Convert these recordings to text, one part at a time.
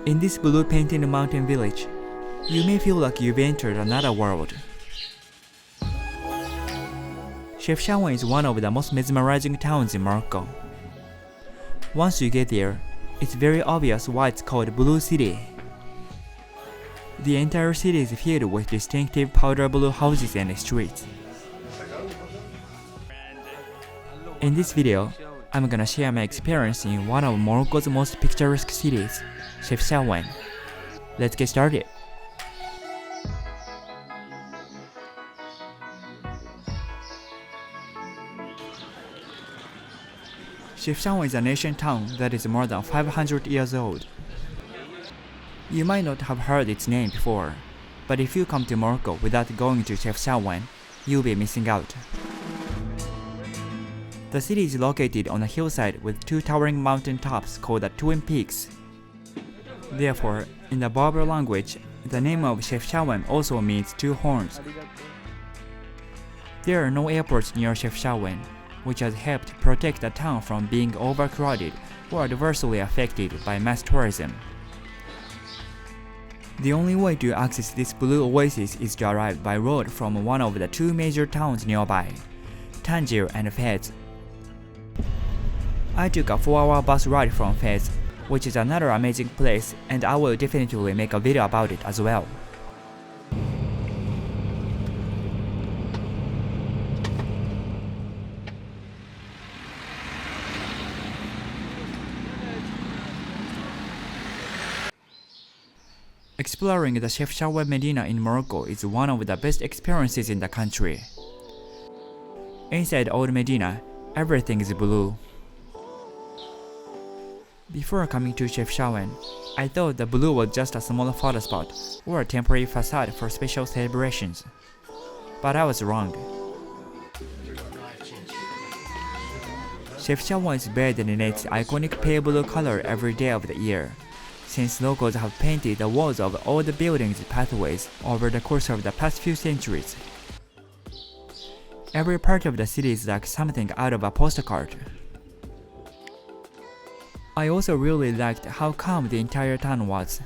In this blue painted mountain village, you may feel like you've entered another world. Chefchaouen is one of the most mesmerizing towns in Morocco. Once you get there, it's very obvious why it's called Blue City. The entire city is filled with distinctive powder blue houses and streets. In this video, I'm gonna share my experience in one of Morocco's most picturesque cities, Chefchaouen. Let's get started. Chefchaouen is an ancient town that is more than 500 years old. You might not have heard its name before, but if you come to Morocco without going to Chefchaouen, you'll be missing out. The city is located on a hillside with two towering mountain tops called the Twin Peaks. Therefore, in the Berber language, the name of Chefchaouen also means two horns. There are no airports near Chefchaouen, which has helped protect the town from being overcrowded or adversely affected by mass tourism. The only way to access this blue oasis is to arrive by road from one of the two major towns nearby, Tangier and Fez. I took a 4-hour bus ride from Fez, which is another amazing place, and I will definitely make a video about it as well. Exploring the Chefchaouen Medina in Morocco is one of the best experiences in the country. Inside Old Medina, everything is blue. Before coming to Chefchaouen, I thought the blue was just a small photo spot or a temporary facade for special celebrations. But I was wrong. Chefchaouen is bathed in its iconic pale blue color every day of the year, since locals have painted the walls of all the buildings' pathways over the course of the past few centuries. Every part of the city is like something out of a postcard. I also really liked how calm the entire town was.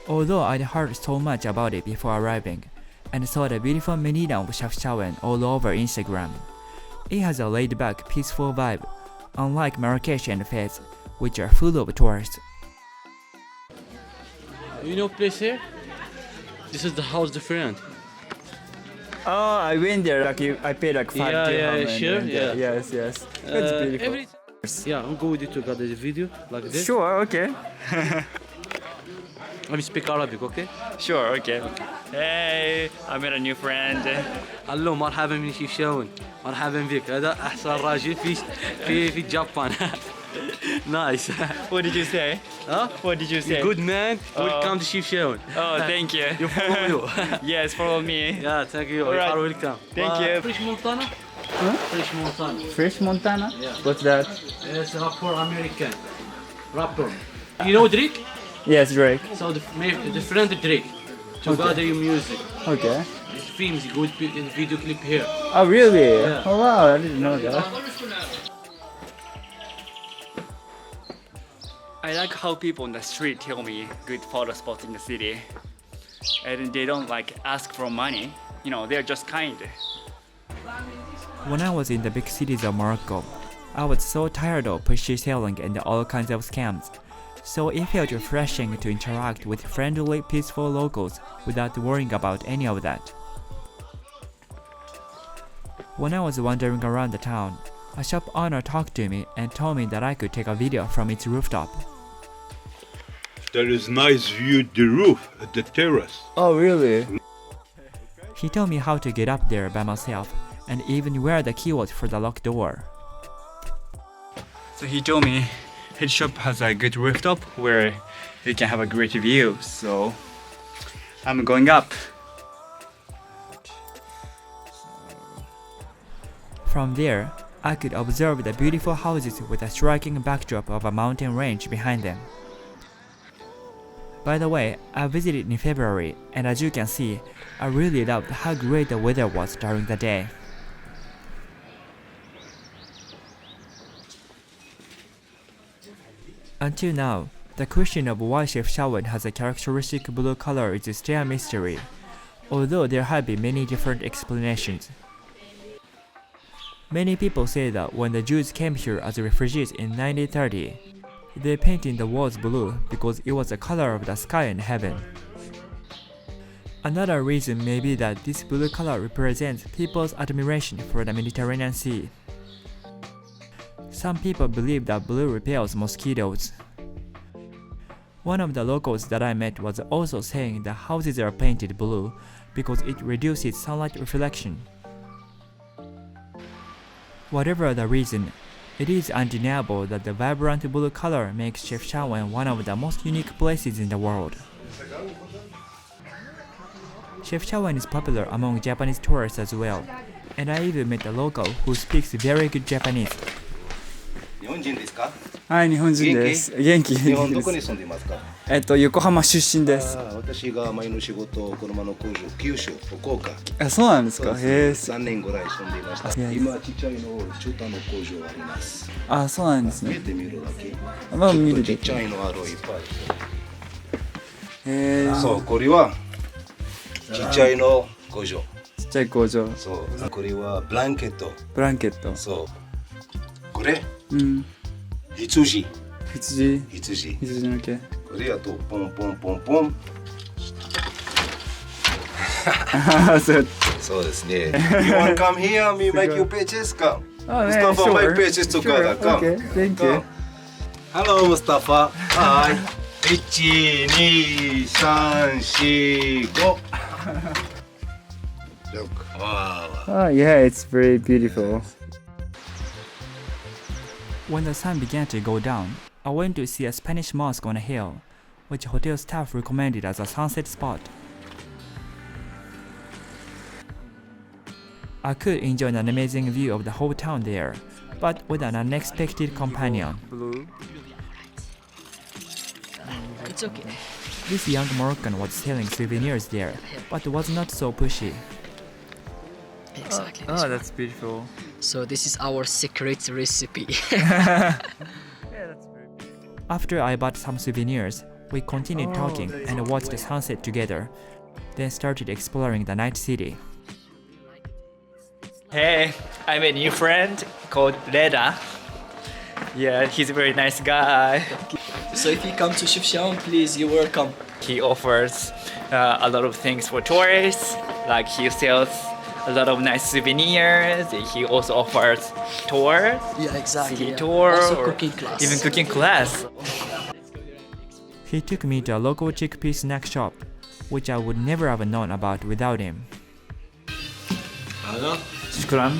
Although I'd heard so much about it before arriving, and saw the beautiful Medina of Chefchaouen all over Instagram, it has a laid-back, peaceful vibe, unlike Marrakesh and Fez, which are full of tourists. You know place here? This is the house different. Oh, I went there. I paid like 5 dirham. Sure. Yes. It's beautiful. I'm going with you to get this video like this. Sure, okay. Let me speak Arabic, okay? Sure, okay. Hey, I met a new friend. Hello, مرحبا من شيفشاون. مرحبا بك. هذا أحسن راجل في اليابان. Nice. What did you say? Huh? What did you say? Good man. Welcome to Chefchaouen. Oh, thank you. You follow you. Yes, follow me. Yeah, thank you. All right. You are welcome. Thank you. Fresh Montana? Huh? Fresh Montana. Fresh Montana? Yeah. What's that? It's a rapper American. Rapper. You know Drake? Yes, Drake. So the friend Drake. Together your music. Okay. It films good video clip here. Oh, really? Yeah. Oh, wow, I didn't know that. I like how people on the street tell me good photo spots in the city. And they don't ask for money. They're just kind. When I was in the big cities of Morocco, I was so tired of pushy selling and all kinds of scams. So it felt refreshing to interact with friendly, peaceful locals without worrying about any of that. When I was wandering around the town, a shop owner talked to me and told me that I could take a video from its rooftop. There is nice view the roof at the terrace. Oh, really? He told me how to get up there by myself and even where the key was for the locked door. So he told me his shop has a good rooftop where you can have a great view, so I'm going up. From there, I could observe the beautiful houses with a striking backdrop of a mountain range behind them. By the way, I visited in February, and as you can see, I really loved how great the weather was during the day. Until now, The question of why Chefchaouen has a characteristic blue color is still a mystery, although there have been many different explanations. Many people say that when the Jews came here as refugees in 1930, they painted the walls blue because it was the color of the sky and heaven. Another reason may be that this blue color represents people's admiration for the Mediterranean Sea. Some people believe that blue repels mosquitoes. One of the locals that I met was also saying the houses are painted blue because it reduces sunlight reflection. Whatever the reason, it is undeniable that the vibrant blue color makes Chefchaouen one of the most unique places in the world. Chefchaouen is popular among Japanese tourists as well, and I even met a local who speaks very good Japanese. 日本人ですか？はい、日本人です。元気日本どこに住んでいますか？横浜出身です。私が前の仕事、車の工場、九州、福岡。あ、そうなんですか。へえ。3年ぐらい住んでいました。今ちっちゃいの中途の工場あります。あ、そうなんですね。見てみるだけ。まあ見るちっちゃいのあるいっぱい。へえ。そう、これはちっちゃいの工場。ちっちゃい工場。そう、これはブランケット。ブランケット。そう。これ。うん。羊。羊。羊。羊の毛。これあとポンポンポンポン。そうですね。You want to come here? Me make you pictures? Come. Mustafa make pictures together. Come. Okay, thank you. Hello, Mustafa. Hi. 1, 2, 3, 4, 5. Look. Wow. Oh yeah, it's very beautiful. When the sun began to go down, I went to see a Spanish mosque on a hill, which hotel staff recommended as a sunset spot. I could enjoy an amazing view of the whole town there, but with an unexpected companion. Blue. It's okay. This young Moroccan was selling souvenirs there, but was not so pushy. Exactly. Oh, that's beautiful. So this is our secret recipe. After I bought some souvenirs, we continued talking and watched the sunset together, then started exploring the night city. Hey, I met a new friend called Reda. Yeah, he's a very nice guy. So if you come to Chefchaouen, please, you're welcome. He offers a lot of things for tourists, like he sells a lot of nice souvenirs. He also offers tours, Yeah, exactly. city yeah. tour, Also or cooking class. even cooking class. He took me to a local chickpea snack shop, which I would never have known about without him. Shukran.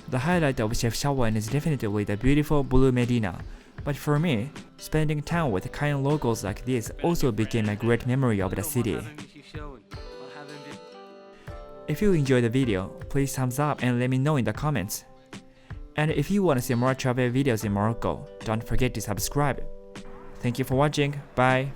The highlight of Chefchaouen is definitely the beautiful Blue Medina, but for me, spending time with kind locals like this also became a great memory of the city. If you enjoyed the video, please thumbs up and let me know in the comments. And if you want to see more travel videos in Morocco, don't forget to subscribe. Thank you for watching, bye!